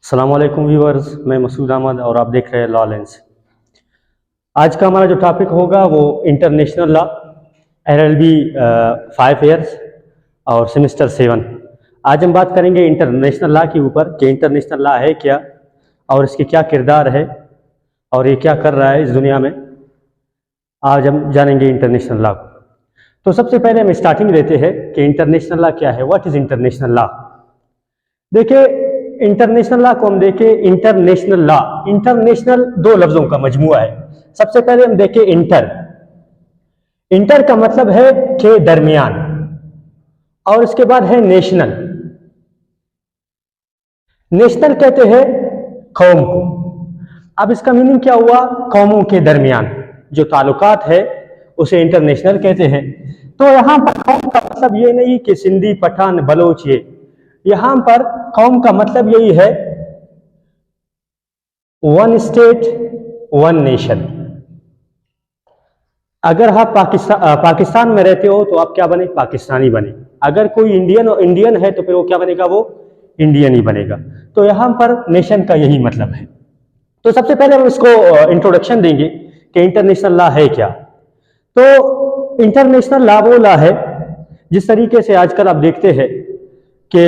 अस्सलाम वालेकुम व्यूअर्स, मैं मसूद अहमद और आप देख रहे हैं लॉ लेंस। आज का हमारा जो टॉपिक होगा वो इंटरनेशनल लॉ, LLB 5 ईयर्स और सेमेस्टर 7। आज हम बात करेंगे इंटरनेशनल लॉ के ऊपर कि इंटरनेशनल लॉ है क्या और इसके क्या किरदार है और ये क्या कर रहा है इस दुनिया में। आज हम जानेंगे इंटरनेशनल लॉ को। तो सबसे पहले हम स्टार्टिंग देते हैं कि इंटरनेशनल लॉ क्या है, व्हाट इज इंटरनेशनल लॉ। देखिए, इंटरनेशनल लॉ को हम देखें, इंटरनेशनल लॉ, इंटरनेशनल दो लफ्जों का मजमुआ है। सबसे पहले हम देखें इंटर। इंटर का मतलब है के दरमियान और इसके बाद है नेशनल। नेशनल कहते हैं कौम को। अब इसका मीनिंग क्या हुआ? कौमों के दरमियान जो ताल्लुकात है उसे इंटरनेशनल कहते हैं। तो यहां पर कौम का मतलब ये नहीं कि सिंधी, पठान, बलोच, ये यहां पर कौम का मतलब यही है वन स्टेट वन नेशन। अगर आप पाकिस्तान में रहते हो तो आप क्या बने? पाकिस्तानी बने। अगर कोई इंडियन है तो फिर वो क्या बनेगा? वो इंडियन ही बनेगा। तो यहां पर नेशन का यही मतलब है। तो सबसे पहले हम इसको इंट्रोडक्शन देंगे कि इंटरनेशनल लॉ है क्या। तो इंटरनेशनल लॉ वो लॉ है जिस तरीके से आजकल आप देखते हैं कि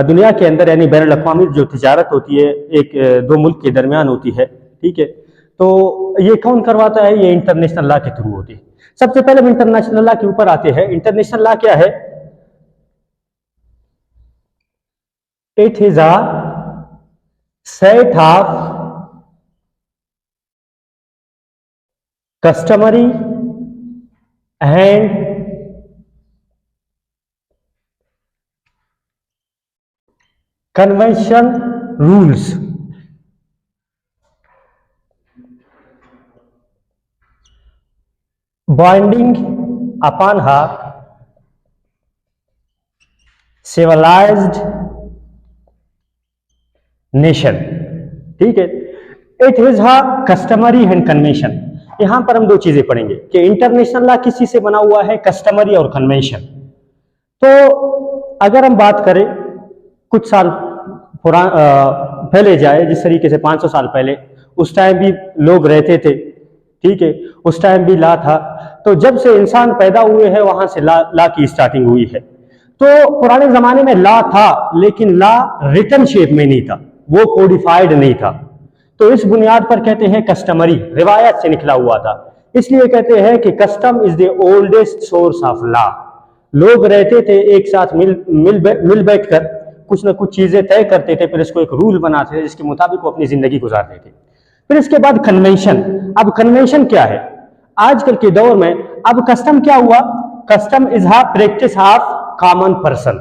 दुनिया के अंदर यानी बैनुल अक़वामी जो तिजारत होती है एक दो मुल्क के दरमियान होती है, ठीक है, तो ये कौन करवाता है? ये इंटरनेशनल लॉ के थ्रू होती है। सबसे पहले हम इंटरनेशनल लॉ के ऊपर आते हैं। इंटरनेशनल लॉ क्या है? It is a set of customary and convention rules binding upon a civilized nation, ठीक है। It is a customary and convention. यहां पर हम दो चीजें पढ़ेंगे कि इंटरनेशनल लॉ किस चीज से बना हुआ है? कस्टमरी और कन्वेंशन। तो अगर हम बात करें कुछ साल पहले जाए, जिस तरीके से 500 साल पहले, उस टाइम भी लोग रहते थे, ठीक है, उस टाइम भी लॉ था। तो जब से इंसान पैदा हुए हैं वहां से लॉ की स्टार्टिंग हुई है। तो पुराने जमाने में लॉ था लेकिन लॉ रिटन शेप में नहीं था, वो कोडिफाइड नहीं था। तो इस बुनियाद पर कहते हैं कस्टमरी, रिवायत से निकला हुआ था। इसलिए कहते हैं कि custom is the oldest source of law. लोग रहते थे एक साथ मिल बैठकर कुछ ना कुछ चीजें तय करते थे, फिर इसको एक रूल बनाते थे जिसके मुताबिक वो अपनी जिंदगी गुजारते थे। फिर इसके बाद कन्वेंशन। अब कन्वेंशन क्या है आजकल के दौर में? अब कस्टम क्या हुआ? Custom is a practice of common person.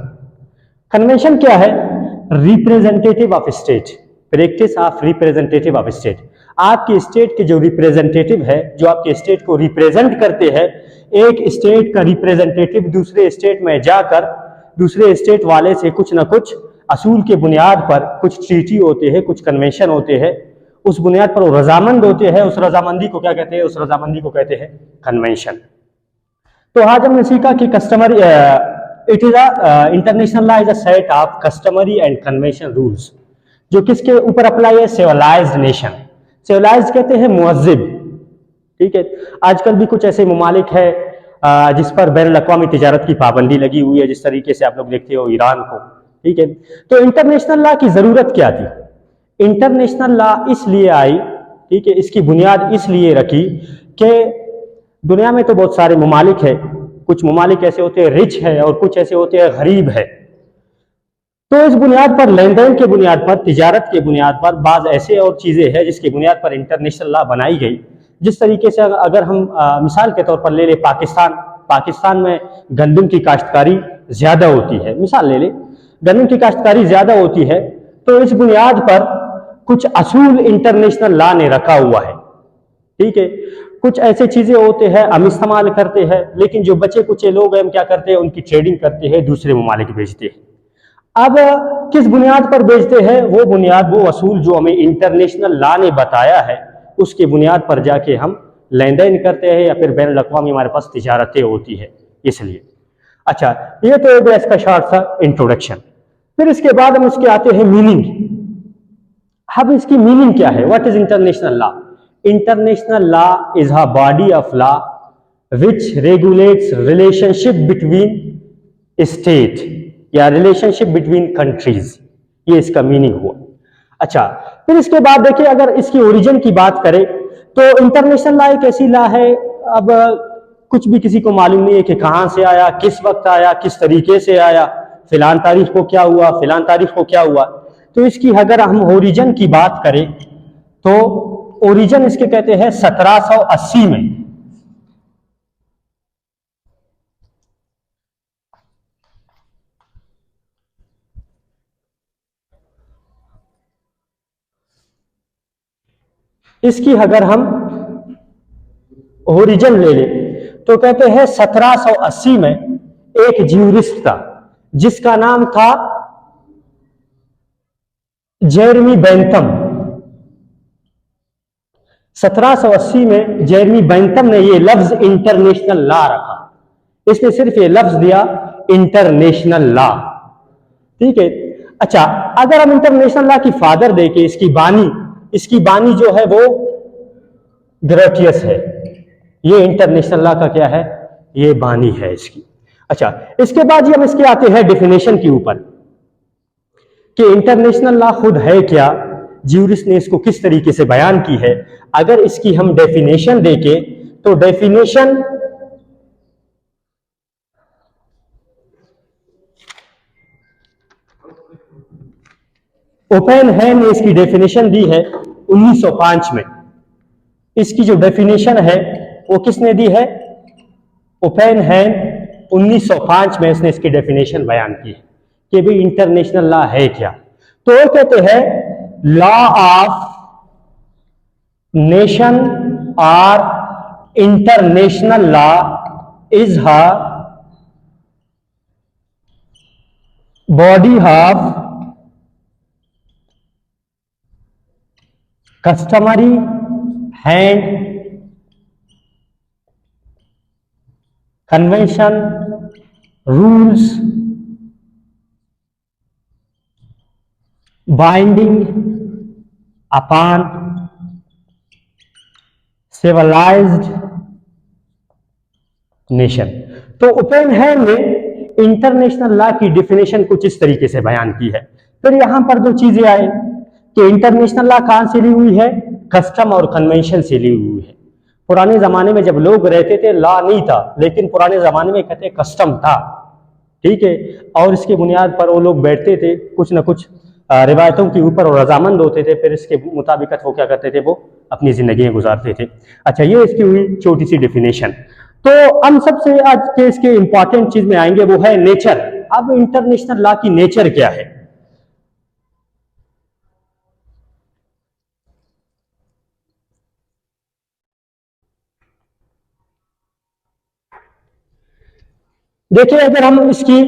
Convention क्या है? Representative of state, practice of representative of state. आपके स्टेट के जो रिप्रेजेंटेटिव है, जो आपके स्टेट को रिप्रेजेंट करते हैं, एक स्टेट का रिप्रेजेंटेटिव दूसरे स्टेट में जाकर दूसरे स्टेट वाले से कुछ ना कुछ असूल के बुनियाद पर कुछ ट्रीटी होते हैं, कुछ कन्वेंशन होते हैं, उस बुनियाद पर वो रजामंद होते हैं। उस रजामंदी को क्या कहते हैं? उस रजामंदी को कहते हैं कन्वेंशन। तो आज हमने सीखा कि customary it is a international law is a set of customary and convention rules जो किसके ऊपर अप्लाई है? Civilised nation. सिविलाइज्ड कहते हैं मुहज्जिब, ठीक है। आजकल भी कुछ ऐसे ममालिक है जिस पर बैनुल अक़वामी तिजारत की पाबंदी लगी हुई है, जिस तरीके से आप लोग देखते हो ईरान को, ठीक है। तो इंटरनेशनल लॉ की जरूरत क्या थी? इंटरनेशनल लॉ इसलिए आई, ठीक है, इसकी बुनियाद इसलिए रखी कि दुनिया में तो बहुत सारे ममालिक है, कुछ ममालिक ऐसे होते हैं रिच है और कुछ ऐसे होते हैं गरीब है। तो इस बुनियाद पर, लेन देन के बुनियाद पर, तिजारत के बुनियाद पर बाज ऐसे और चीजें हैं जिसकी बुनियाद पर इंटरनेशनल लॉ बनाई गई। जिस तरीके से अगर हम मिसाल के तौर पर ले ले पाकिस्तान में गंदम की काश्तकारी ज्यादा होती है, मिसाल ले ले, गंदम की काश्तकारी ज्यादा होती है। तो इस बुनियाद पर कुछ असूल इंटरनेशनल लॉ ने रखा हुआ है, ठीक है। कुछ ऐसे चीजें होते हैं हम इस्तेमाल करते हैं, लेकिन जो बचे कुछ लोग हैं हम क्या करते हैं? उनकी ट्रेडिंग करते हैं, दूसरे ममालिक भेजते हैं। अब किस बुनियाद पर बेचते हैं? वो बुनियाद, वो असूल जो हमें इंटरनेशनल लॉ ने बताया है, उसके बुनियाद पर जाके हम लेन देन करते हैं या फिर बैनुल अक़वामी हमारे पास तिजारतें होती है, इसलिए। अच्छा, ये तो एक इसका शॉर्ट सा इंट्रोडक्शन। फिर इसके बाद हम इसके आते हैं मीनिंग अब इसकी मीनिंग क्या है? What is international law? International law is a body of law which regulates relationship between state या रिलेशनशिप बिटवीन कंट्रीज, ये इसका मीनिंग हुआ। अच्छा, फिर इसके बाद देखिए, अगर इसकी ओरिजिन की बात करें तो इंटरनेशनल लॉ एक ऐसी लॉ है, अब कुछ भी किसी को मालूम नहीं है कि कहां से आया, किस वक्त आया, किस तरीके से आया, फिलान तारीख को क्या हुआ, फिलान तारीख को क्या हुआ। तो इसकी अगर हम ओरिजिन की बात करें तो ओरिजिन इसके कहते हैं 1780 में। इसकी अगर हम ओरिजिन ले ले तो कहते हैं 1780 में एक ज्यूरिस्ट था जिसका नाम था जेरमी बेंथम। 1780 में जेरमी बेंथम ने ये लफ्ज इंटरनेशनल लॉ रखा। इसने सिर्फ ये लफ्ज दिया इंटरनेशनल लॉ, ठीक है। अच्छा, अगर हम इंटरनेशनल लॉ की फादर देखें, इसकी बानी जो है वो ग्रोटियस है। ये इंटरनेशनल लॉ का क्या है? ये बानी है इसकी। अच्छा, इसके बाद हम इसके आते हैं डेफिनेशन के ऊपर कि इंटरनेशनल लॉ खुद है क्या, ज्यूरिस्ट ने इसको किस तरीके से बयान की है। अगर इसकी हम डेफिनेशन देखें तो डेफिनेशन ओपेनहेम ने इसकी डेफिनेशन दी है 1905 में। इसकी जो डेफिनेशन है वो किसने दी है? ओपेनहेम 1905 में इसने इसकी डेफिनेशन बयान की है कि भाई इंटरनेशनल लॉ है क्या। तो वो कहते हैं लॉ ऑफ नेशन और international law is a body of customary and convention rules binding upon civilized nation। तो ओपेनहेम ने इंटरनेशनल लॉ की डेफिनेशन कुछ इस तरीके से बयान की है। फिर यहां पर दो चीजें आए कि इंटरनेशनल लॉ कहां से ली हुई है? कस्टम और कन्वेंशन से ली हुई है। पुराने जमाने में जब लोग रहते थे लॉ नहीं था, लेकिन पुराने जमाने में कहते कस्टम था, ठीक है। और इसके बुनियाद पर वो लोग बैठते थे, कुछ ना कुछ रिवायतों के ऊपर और रजामंद होते थे, फिर इसके मुताबिक वो क्या करते थे, वो अपनी जिंदगी गुजारते थे। अच्छा, ये इसकी हुई छोटी सी डेफिनेशन। तो हम सबसे आज के इसके इंपॉर्टेंट चीज में आएंगे, वो है नेचर। अब इंटरनेशनल लॉ की नेचर क्या है? देखिए, अगर हम इसकी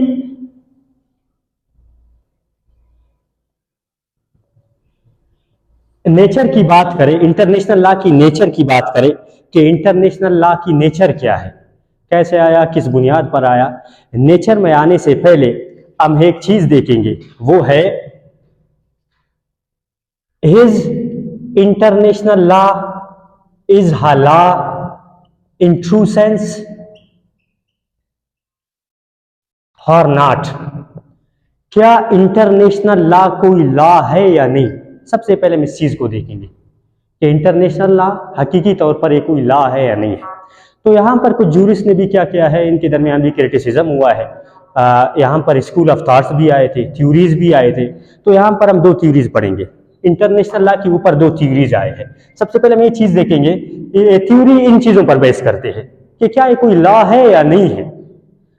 नेचर की बात करें, इंटरनेशनल लॉ की नेचर की बात करें कि इंटरनेशनल लॉ की नेचर क्या है, कैसे आया, किस बुनियाद पर आया। नेचर में आने से पहले हम एक चीज देखेंगे, वो है his international law is a law in true sense और नॉट। क्या इंटरनेशनल लॉ कोई लॉ है या नहीं? सबसे पहले हम इस चीज को देखेंगे कि इंटरनेशनल लॉ हकीकी तौर पर एक कोई लॉ है या नहीं है। तो यहाँ पर कुछ जूरिस्ट ने भी क्या किया है, इनके दरमियान भी क्रिटिसिज्म हुआ है। यहाँ पर स्कूल ऑफ थॉट्स भी आए थे, थ्योरीज भी आए थे। तो यहाँ पर हम दो थ्योरीज पढ़ेंगे। इंटरनेशनल लॉ के ऊपर दो थ्योरीज आए हैं। सबसे पहले हम ये चीज देखेंगे, ये थ्योरी इन चीजों पर बेस करते हैं कि क्या ये कोई लॉ है या नहीं है।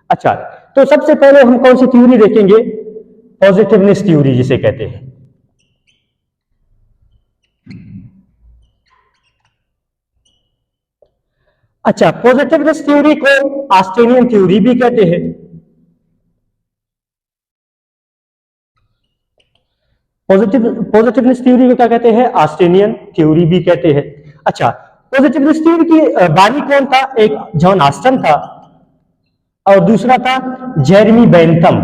अच्छा, तो सबसे पहले हम कौन सी थ्योरी देखेंगे? पॉजिटिवनेस थ्योरी जिसे कहते हैं। अच्छा, पॉजिटिवनेस थ्योरी को ऑस्ट्रेलियन थ्योरी भी कहते हैं। पॉजिटिवनेस थ्योरी को क्या कहते हैं? ऑस्ट्रेलियन थ्योरी भी कहते हैं। अच्छा, पॉजिटिवनेस थ्योरी की बानी कौन था? एक जॉन ऑस्टन था और दूसरा था जेरमी बेंथम।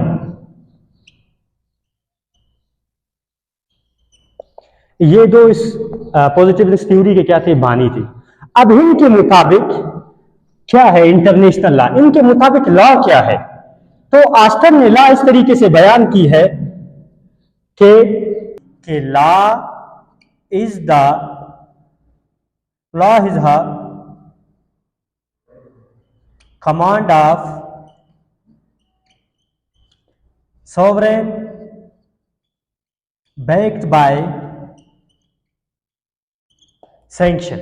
ये दो इस पॉजिटिवनेस थ्योरी के क्या थे, बानी थे। अब इनके मुताबिक क्या है इंटरनेशनल लॉ, इनके मुताबिक लॉ क्या है। तो आस्टन ने लॉ इस तरीके से बयान की है कि law is the law is the command of sovereign backed by sanction।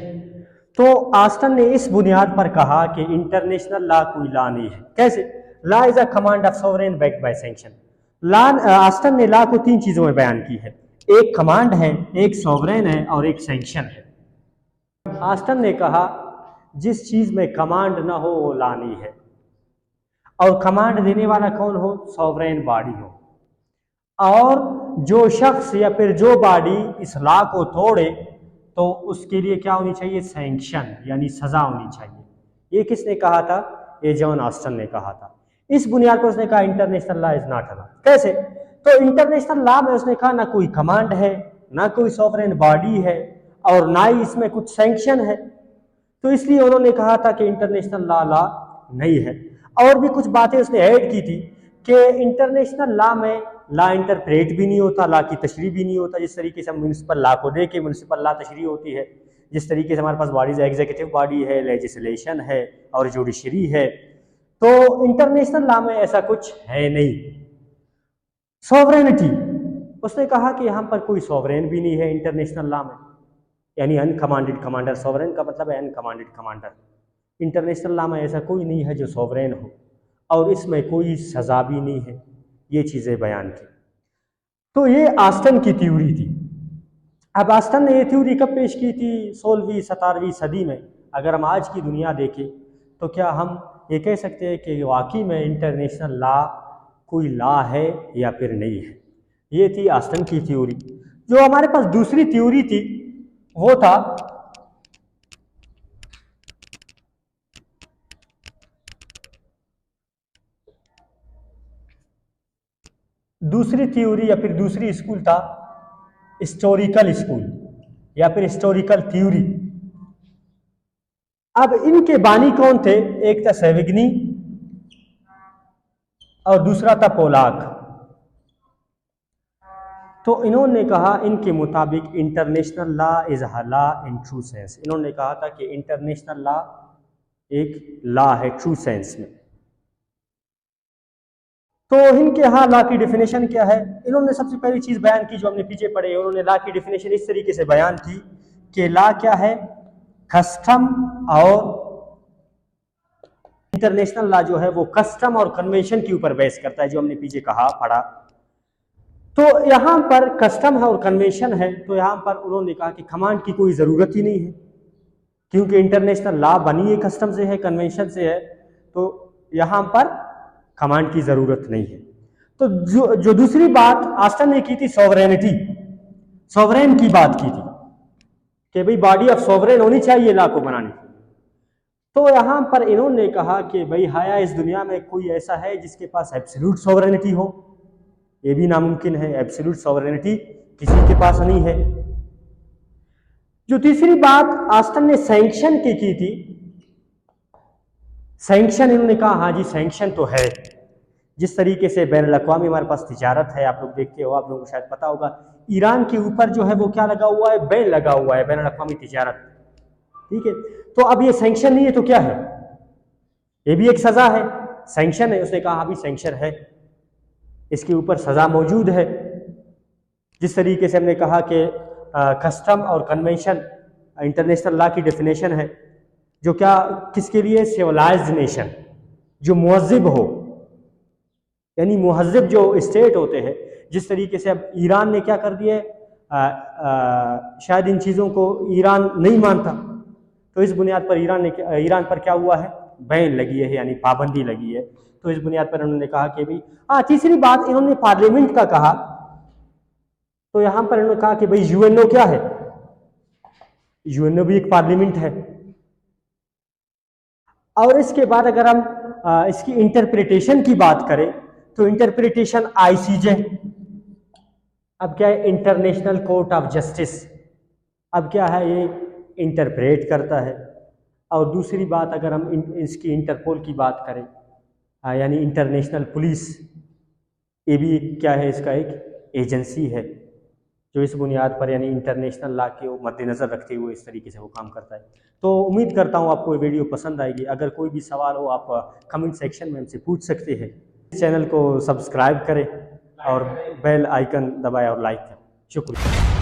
तो आस्टन ने इस बुनियाद पर कहा कि इंटरनेशनल लॉ कोई लॉ नहीं है। कैसे? Law is a command of sovereign backed by sanction. Law, Aston ने लॉ को तीन चीजों में बयान की है, एक कमांड है, एक सोवरेन है और एक सैंक्शन है। आस्टन ने कहा जिस चीज में कमांड ना हो वो लॉ नहीं है, और कमांड देने वाला कौन हो? सॉवरेन बॉडी हो। और जो शख्स या फिर जो बॉडी इस लॉ को तोड़े तो उसके लिए क्या होनी चाहिए? सैंक्शन, यानी सजा होनी चाहिए। ये किसने कहा था? ये जॉन ऑस्टन ने कहा था। इस बुनियाद पर उसने कहा international law is not a law. कैसे? तो इंटरनेशनल लॉ में उसने कहा ना कोई कमांड है, ना कोई सॉवरेन बॉडी है, और ना ही इसमें कुछ सैंक्शन है। तो इसलिए उन्होंने कहा था कि इंटरनेशनल लॉ लॉ नहीं है। और भी कुछ बातें उसने ऐड की थी कि इंटरनेशनल लॉ में लॉ इंटरप्रेट भी नहीं होता, लॉ की तशरीह भी नहीं होता। जिस तरीके से हम म्यूनिसिपल लॉ को देखें, म्यूनिसिपल लॉ तशरीह होती है, जिस तरीके से हमारे पास बॉडीज एग्जीक्यूटिव बॉडी है, लेजिस्लेशन है और जुडिशरी है, तो इंटरनेशनल लॉ में ऐसा कुछ है नहीं। सॉवरेनिटी, उसने कहा कि यहाँ पर कोई सॉवरेन भी नहीं है इंटरनेशनल लॉ में, यानी अनकमांडेड कमांडर। सॉवरेन का मतलब है अनकमांडेड कमांडर। इंटरनेशनल लॉ में ऐसा कोई नहीं है जो सॉवरेन हो, और इसमें कोई सजा भी नहीं है। ये चीजें बयान की। तो ये आस्टन की थ्योरी थी। अब आस्टन ने ये थ्योरी कब पेश की थी? 16वीं 17वीं सदी में। अगर हम आज की दुनिया देखें तो क्या हम ये कह सकते हैं कि वाकई में इंटरनेशनल लॉ कोई लॉ है या फिर नहीं है? ये थी आस्टन की थ्योरी। जो हमारे पास दूसरी थ्योरी थी वो था दूसरी थ्योरी या फिर दूसरी स्कूल था हिस्टोरिकल स्कूल या फिर हिस्टोरिकल थ्योरी। अब इनके बानी कौन थे? एक था सेविग्नी और दूसरा था पोलाक। तो इन्होंने कहा इनके मुताबिक international law is a law in true sense. इन्होंने कहा था कि इंटरनेशनल लॉ एक लॉ है ट्रू सेंस में। तो इनके यहाँ लॉ की डेफिनेशन क्या है? इन्होंने सबसे पहली चीज बयान की जो हमने पीछे पढ़े, उन्होंने लॉ की डेफिनेशन इस तरीके से बयान की कि लॉ क्या है? कस्टम और इंटरनेशनल लॉ जो है वो कस्टम और कन्वेंशन के ऊपर बेस करता है, जो हमने पीछे कहा पढ़ा। तो यहां पर कस्टम है और कन्वेंशन है, तो यहां पर उन्होंने कहा कि कमांड की कोई जरूरत ही नहीं है, क्योंकि इंटरनेशनल लॉ बनी है कस्टम से है, कन्वेंशन से है, तो यहां पर कमांड की जरूरत नहीं है। तो जो दूसरी बात आस्टन ने की थी सॉवरेनिटी, सॉवरेन की बात की थी कि भाई बॉडी ऑफ सॉवरेन होनी चाहिए लॉ को बनाने की। तो यहां पर इन्होंने कहा कि भाई हाया इस दुनिया में कोई ऐसा है जिसके पास एब्सोल्यूट सॉवरेनिटी हो? ये भी नामुमकिन है, एब्सोल्यूट सॉवरेनिटी किसी के पास नहीं है। जो तीसरी बात आस्टन ने सैंक्शन की थी, सैंक्शन इन्होंने कहा हाँ जी सैंक्शन तो है। जिस तरीके से बैन अवी हमारे पास तिजारत है, आप लोग देखते हो, आप लोगों को शायद पता होगा, ईरान के ऊपर जो है वो क्या लगा हुआ है? बैन लगा हुआ है, बैन अवी तिजारत। ठीक है, तो अब ये सैंक्शन नहीं है तो क्या है? ये भी एक सजा है, सैंक्शन है। उसने कहा अभी सैंक्शन है, इसके ऊपर सजा मौजूद है। जिस तरीके से हमने कहा कि कस्टम और कन्वेंशन इंटरनेशनल लॉ की डेफिनेशन है, जो क्या किसके लिए? सिविलाइज्ड नेशन, जो मुहज़्ज़िब हो, यानी मुहज़्ज़िब जो स्टेट होते हैं। जिस तरीके से अब ईरान ने क्या कर दिया है, शायद इन चीज़ों को ईरान नहीं मानता, तो इस बुनियाद पर ईरान पर क्या हुआ है? बैन लगी है, यानी पाबंदी लगी है। तो इस बुनियाद पर उन्होंने कहा कि भाई हाँ। तीसरी बात इन्होंने पार्लियामेंट का कहा, तो यहां पर इन्होंने कहा कि भाई यूएनओ क्या है? यूएनओ भी एक पार्लियामेंट है। और इसके बाद अगर हम इसकी इंटरप्रिटेशन की बात करें तो इंटरप्रिटेशन आईसीजे, अब क्या है, इंटरनेशनल कोर्ट ऑफ जस्टिस, अब क्या है, ये इंटरप्रेट करता है। और दूसरी बात, अगर हम इसकी इंटरपोल की बात करें, यानी इंटरनेशनल पुलिस, ये भी क्या है, इसका एक एजेंसी है जो इस बुनियाद पर यानी इंटरनेशनल लॉ के मद्देनज़र रखते हुए इस तरीके से वो काम करता है। तो उम्मीद करता हूँ आपको ये वीडियो पसंद आएगी। अगर कोई भी सवाल हो आप कमेंट सेक्शन में हमसे पूछ सकते हैं। चैनल को सब्सक्राइब करें और बेल आइकन दबाएं और लाइक करें। शुक्रिया।